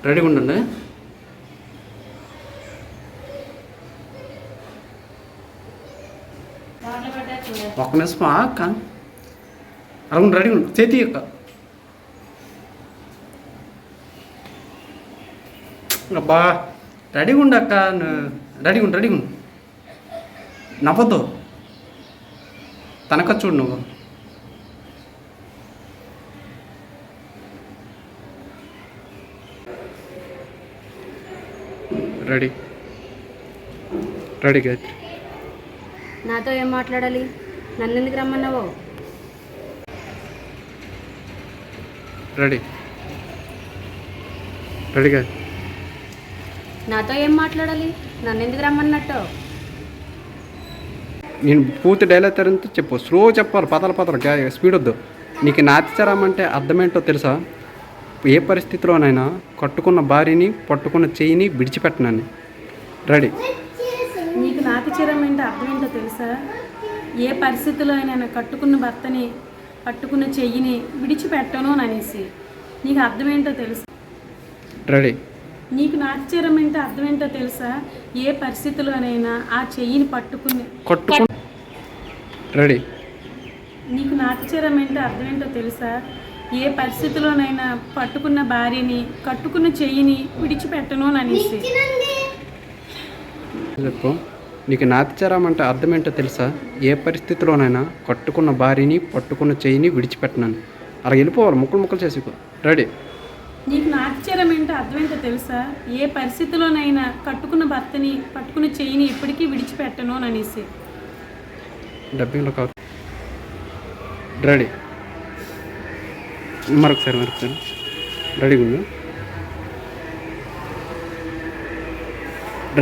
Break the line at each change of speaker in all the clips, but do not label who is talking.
రెడీగా ఉండండి. ఒక్క నిమిషం అక్క, అలా రెడీ ఉండు. చేతి అక్క అబ్బా రెడీగా ఉండు అక్క, రెడీగా ఉండు. నవ్వద్దు, తనక చూడు నువ్వు. రెడీ గాయత్రి.
నాతో ఏం మాట్లాడాలి? నన్ను ఎందుకు రమ్మన్నావో?
రెడీగా.
నాతో ఏం మాట్లాడాలి? నన్ను ఎందుకు రమ్మన్నట్టు?
నేను పూర్తి డైలాగ్ తరంతో చెప్పు, స్లో చెప్పాలి, పదలు స్పీడ్ వద్దు. నీకు నాతిచరం అంటే అర్థమేంటో తెలుసా? ఏ పరిస్థితిలోనైనా కట్టుకున్న భార్యని పట్టుకున్న చెయ్యిని విడిచిపెట్టనని. రెడీ.
నీకు నాతిచరం అంటే అర్థమేంటో తెలుసా? ఏ పరిస్థితిలో అయినా కట్టుకున్న భర్తని పట్టుకున్న చెయ్యిని విడిచిపెట్టను అనేసి. నీకు అర్థమేంటో తెలుసా?
రెడీ.
నీకు నాతిచరం అంటే అర్థమేంటో తెలుసా? ఏ పరిస్థితిలోనైనా ఆ చెయ్యిని పట్టుకుని
రెడీ.
నీకు నాటిచరం అంటే అర్థమేంటో తెలుసా? ఏ పరిస్థితిలోనైనా పట్టుకున్న భార్యని కట్టుకున్న చెయ్యిని విడిచిపెట్టను అనేసి.
చెప్పు. నీకు నాతిచరం అంటే అర్థమేంటో తెలుసా? ఏ పరిస్థితిలోనైనా కట్టుకున్న భార్యని పట్టుకున్న చెయ్యిని విడిచిపెట్టనని. అలా వెళ్ళిపోవాలి, ముక్కలు చేసుకో. రెడీ.
నీకు నాటిచరం అంటే అర్థమేంటో తెలుసా? ఏ పరిస్థితిలోనైనా కట్టుకున్న భర్తని పట్టుకున్న చెయ్యిని ఎప్పటికీ విడిచిపెట్టను అనేసి.
డబ్బింగ్లో కాదు. రెడీ. మరొకసారి రెడీగా ఉండు.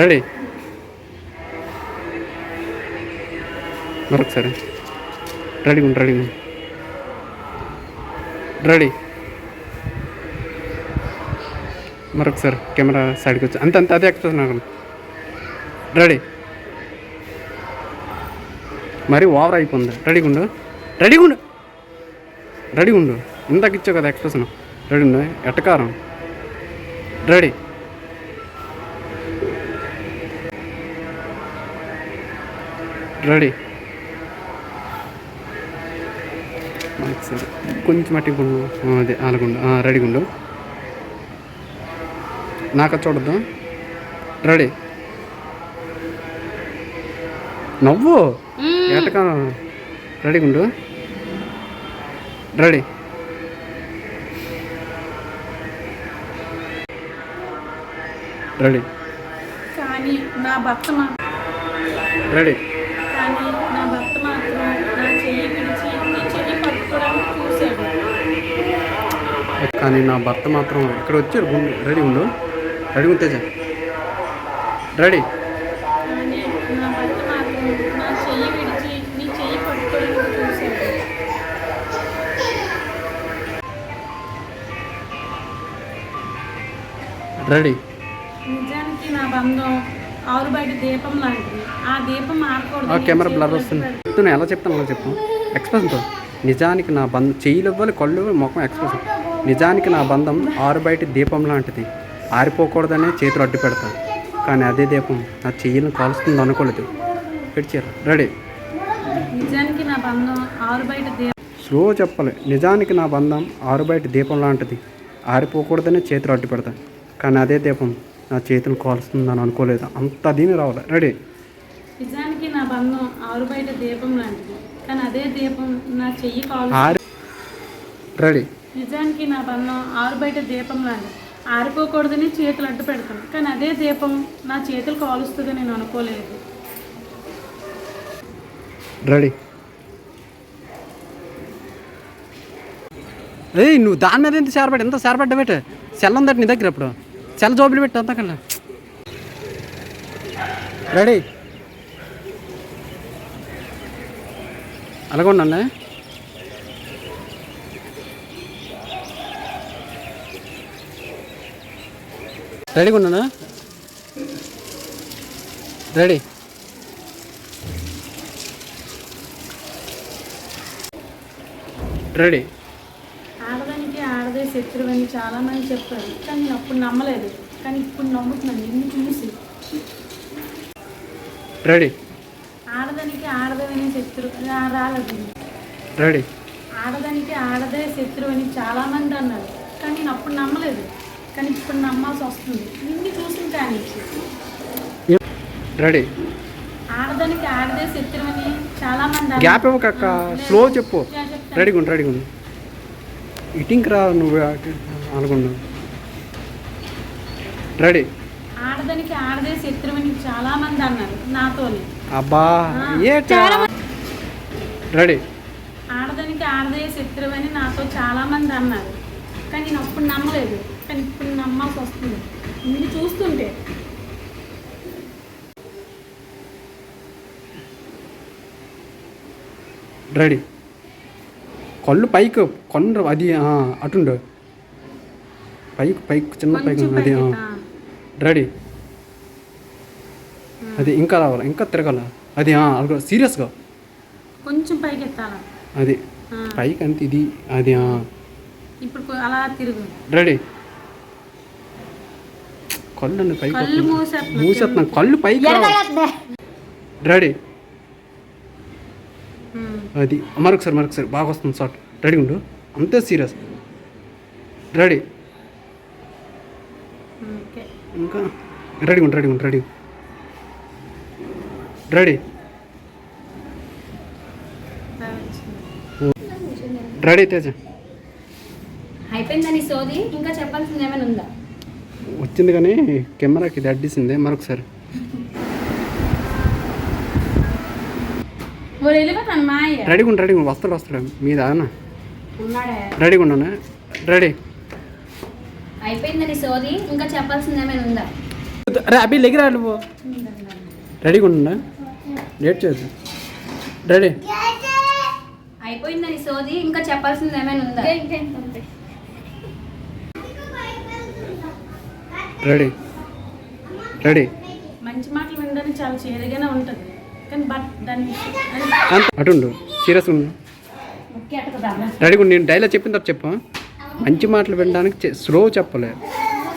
రెడీ. మరొకసారి రెడీగా ఉండు. రెడీ. మరొకసారి కెమెరా సైడ్కి వచ్చి అంతే అదే ఎక్కుతున్నాను. రెడీ. మరి ఓవర్ అయిపోయింది. రెడీగా ఉండు. ఇందాక ఇచ్చావు కదా ఎక్స్ప్రెషన్. రెడీ ఉండు. ఎట్టకారం. రెడీ. సరే కొంచెం మట్టి అదే అలాగుండు. రెడీగా ఉండు. నాకు చూడద్దు. రెడీ. నవ్వు ఎట్టకారం. రెడీగా ఉండు. రెడీ.
కానీ నా భర్త
రెడీ.
కానీ నా భర్త మాత్రం నా చెయ్యి పిలిచి నీ చెయ్యి పట్టుకోవడానికి చూశాడు.
కానీ నా భర్త మాత్రం ఇక్కడ వచ్చారు. రెడీ ఉండు. తేజ. రెడీ.
కానీ నా భర్త మాత్రం నా చెయ్యి పిలిచి నీ చెయ్యి పట్టుకోవడానికి చూశాడు.
రెడీ.
నిజానికి నా బంధం ఆరు బయట దీపం లాంటిది. ఆ దీపం ఆరకూడదు.
కెమెరా బ్లర్ వస్తుంది. నేను ఎలా చెప్తాను అలా చెప్పు ఎక్స్ప్రెషన్తో. నిజానికి నా బంధం చెయ్యిలు ఇవ్వాలి, కళ్ళు ముఖం ఎక్స్ప్రెషన్. నిజానికి నా బంధం ఆరు బయట దీపం లాంటిది. ఆరిపోకూడదనే చేతులు అడ్డు పెడతాను. కానీ అదే దీపం నా చెయ్యిలను కాలుస్తుంది అనుకోలేదు. పెడిచారు. రెడీ.
నిజానికి నా బంధం ఆరు బయట దీపం.
స్లో చెప్పాలి. నిజానికి నా బంధం ఆరు బయట దీపం లాంటిది. ఆరిపోకూడదనే చేతులు అడ్డు పెడతాను. కానీ అదే దీపం నా చేతులు కాలుస్తుందని అనుకోలేదు. అంత దీని రావాలి. రెడీ.
నిజానికి నా బంధం ఆరు బయట దీపం లాంటిది. కానీ అదే దీపం నా చెయ్యి కాలుస్తుంది.
రెడీ.
నిజానికి నా బంధం ఆరు బయట దీపం లాంటిది. ఆరిపోకూడదని చేతులు అడ్డు పెడతాను. కానీ అదే దీపం నా చేతులు కాలుస్తుందని నేను అనుకోలేదు.
రెడీ. ఏయ్ నువ్వు దాని మీద ఎంత సేరపడ్డా పెట్టు. సెల్ ఉందట నీ దగ్గర. అప్పుడు సెల్ జోబులు పెట్టు అంతకన్నా. రెడీ. అలాగ ఉండండి. రెడీగా ఉన్నానా? రెడీ.
ఆడదానికి ఆడదే శత్రువు అని చాలామంది చెప్పారు, కానీ నేను అప్పుడు నమ్మలేదు. కానీ ఇప్పుడు నమ్ముతున్నాను నిన్ను చూసి.
రెడీ
ఆడదానికి ఆడదనే శత్రువు రాలేదు.
రెడీ
ఆడదానికి ఆడదే శత్రువు అని చాలామంది అన్నారు, కానీ నేను అప్పుడు నమ్మలేదు. కానీ ఇప్పుడు నమ్మాల్సి వస్తుంది నిన్ను చూసిన కానీ.
రెడీ
ఆడదానికి ఆడదే శత్రువు అని చాలామంది
గ్యాప్ ఇవ్వకక్క, స్లో చెప్పు. రెడీగా ఉండు, రెడీగా ఉండు. ఇటింగ్ రా నువ్వు అనుకున్నావు. రెడీ
ఆడదానికి ఆడదే శత్రువు అని చాలామంది అన్నారు నాతోనే.
అబ్బా ఏ రెడీ
ఆడదానికి ఆడదే శత్రువు అని నాతో చాలామంది అన్నారు, కానీ నేను అప్పుడు నమ్మలేదు. కానీ ఇప్పుడు నమ్మాల్సి వస్తుంది నిన్ను చూస్తుంటే.
రెడీ కళ్ళు పైకి కొండ అది అటుండు, పైకి పైకి చిన్న పైకి
కొంచెం
అది
పైకి,
రెడీ అది ఇంకా రావాలి, ఇంకా తిరగాల అది సీరియస్గా
కొంచెం పైకి ఎత్తాల.
అది పైకి అంతే ఇది అది
ఇప్పుడు అలా తిరుగు.
రెడీ కళ్ళు పైకి
కళ్ళు
మూసేస్తున్నాను, కళ్ళు పైకి రెడీ అది మరొకసారి బాగా వస్తుంది షార్ట్. రెడీ ఉండు, అంతే సీరియస్. రెడీ ఇంకా రెడీ ఉండు, రెడీ రెడీ తేజ
అయిపోయిందని సోది, ఇంకా చెప్పాల్సింది ఏమైనా ఉందా?
వచ్చింది కానీ కెమెరాకి ఇది అడ్డిసింది. మరొకసారి
వెళ్ళిపోతాను మాయ.
రెడీగా ఉండు, వస్తాడు మీద
ఉన్నాడే.
రెడీగా ఉన్నాను. రెడీ
అయిపోయిందని సోది, ఇంకా చెప్పాల్సింది ఏమైనా ఉందా?
అరే అభి లెగిరా నువ్వు. రెడీగా ఉండ, లేట్ చేయొద్దు. రెడీ
అయిపోయిందని సోది, ఇంకా చెప్పాల్సింది ఏమైనా ఉందా?
రెడీ
మంచి మాటలు వినడానికి చాలా చేదుగానే ఉంటుంది, కానీ బట్ దాన్ని
అటుండు, సీరియస్గా ఉండు. రెడీగా ఉండు, నేను డైలాగ్ చెప్పిన తర్వాత చెప్పు. మంచి మాటలు వినడానికి స్లో చెప్పలే,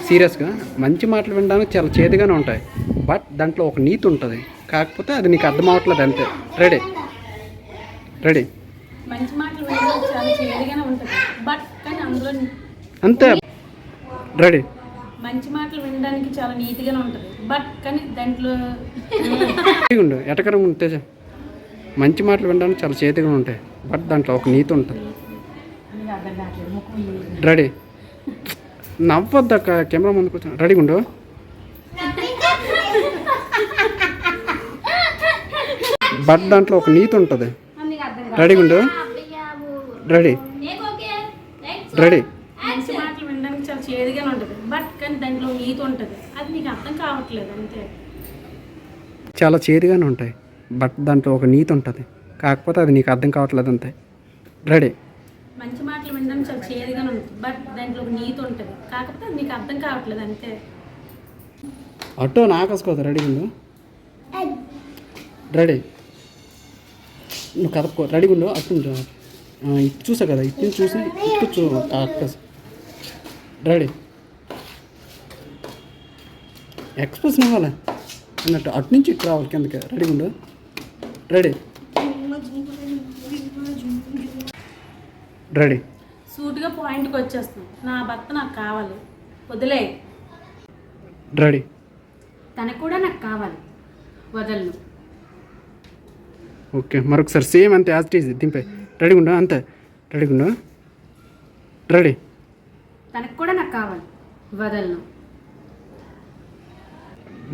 సీరియస్గా. మంచి మాటలు వినడానికి చాలా చేదుగానే ఉంటాయి, బట్ దాంట్లో ఒక నీతి ఉంటుంది, కాకపోతే అది నీకు అర్థం అవ్వట్లేదు అంతే. రెడీ
మంచి మాటలు వినడానికి చాలా చేదుగానే ఉంటుంది, బట్ కానీ అందులో
అంతే. రెడీ
మంచి మాటలు వినడానికి చాలా నీట్గానే ఉంటుంది, బట్ కానీ దాంట్లో
ఉండు, ఎటకరం ఉండు తేజ. మంచి మాటలు వినడానికి చాలా చేతిగా ఉంటాయి, బట్ దాంట్లో ఒక నీతి ఉంటుంది. రెడీ నవ్వద్దక్క, కెమెరా ముందుకు వచ్చాను. రెడీగా ఉండు, బట్ దాంట్లో ఒక నీతి ఉంటుంది. రెడీగా ఉండు, రెడీ
మంచి మాటలు వినడానికి చాలా చేదుగానే ఉంటుంది, బట్ కానీ దాంట్లో నీతి ఉంటుంది, అది నీకు అర్థం కావట్లేదు అంతే.
చాలా చేదుగానే ఉంటాయి, బట్ దాంట్లో ఒక నీతి ఉంటుంది, కాకపోతే అది నీకు అర్థం కావట్లేదు అంతే. రెడీ
మంచి మాటలు వినడానికి చాలా చేదుగానే ఉంటుంది, బట్ దాంట్లో ఒక నీతి ఉంటుంది, కాకపోతే అది నీకు అర్థం కావట్లేదు అంతే.
అట్టో నాకేసుకోదు. రెడీగా ఉండు, రెడీ నువ్వు కదపకో. రెడీగా ఉండు, అట్టు ఇటు చూసా కదా, ఇటు చూసి ఇటు అక్కస్. రెడీ ఎక్స్ప్రెషన్ ఇవ్వాలి అన్నట్టు, అటు నుంచి ఇటు రావాలి కిందకి. రెడీగా ఉండు, రెడీ
సూటిగా పాయింట్కి వచ్చేస్తాం. నా భర్త నాకు కావాలి, వదిలే.
రెడీ
తనకు కూడా నాకు కావాలి, వదలను.
ఓకే మరొకసారి సేమ్ అంతే, యాజ్ ఇట్ ఈజ్ దింపే. రెడీగా ఉండు, అంతే. రెడీగా ఉండు, రెడీ
తనకు కూడా నాకు కావాలి, వదలను.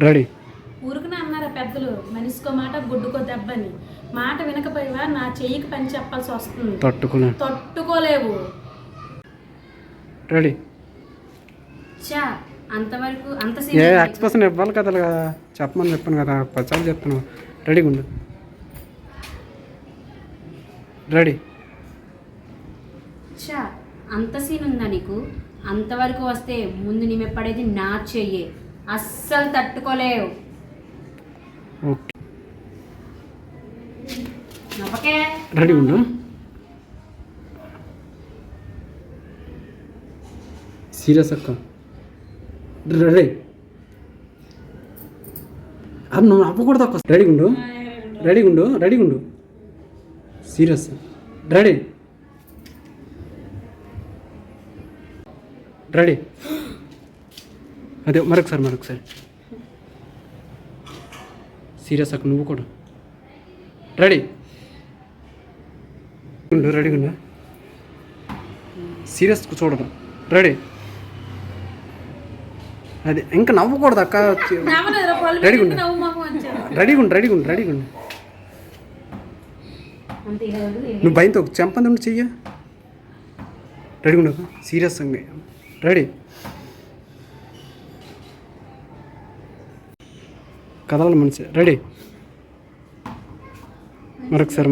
రెడీ
ఊరుకునే అన్నారా పెద్దలు, మనిషికో మాట గుడ్డుకో దెబ్బని. మాట వినకపోయావా నా చెయ్యికి పని చెప్పాల్సి వస్తుంది, తట్టుకోలేవు.
రెడీ
చా అంతవరకు అంత
ఏ ఎక్స్ప్రెషన్ ఇవ్వాలి కదా, చెప్పమని చెప్పాను కదా, 10 సార్లు చెప్తాను. రెడీగా ఉండు, రెడీ
చా అంత సీన్ ఉందా నీకు? అంతవరకు వస్తే ముందు నీ పడేది నా చెయ్యే, అస్సలు తట్టుకోలేవు.
ఓకే
నవ్వకే.
రెడీ ఉండు, సీరియస్ అక్క. రెడీ అది నువ్వు అవ్వకూడదు అక్క. రెడీగా ఉండు, రెడీగా ఉండు, రెడీగా ఉండు. Serious ready ready. అదే మరొకసారి సీరియస్ అక్క. నువ్వు కూడా రెడీ ఉండు, రెడీగా ఉండు. సీరియస్ చూడదు. రెడీ. అది ఇంకా నవ్వకూడదు అక్క. రెడీగా ఉండు, రెడీగా ఉండు, రెడీగా ఉండు, రెడీగా ఉండు.
అంతే కదా.
నువ్వు భయంతో చెంపంది ఉండి చెయ్య. రెడీగా ఉండు. Serious ready. కదవాలి మనిషి. రెడీ. మరొకసారి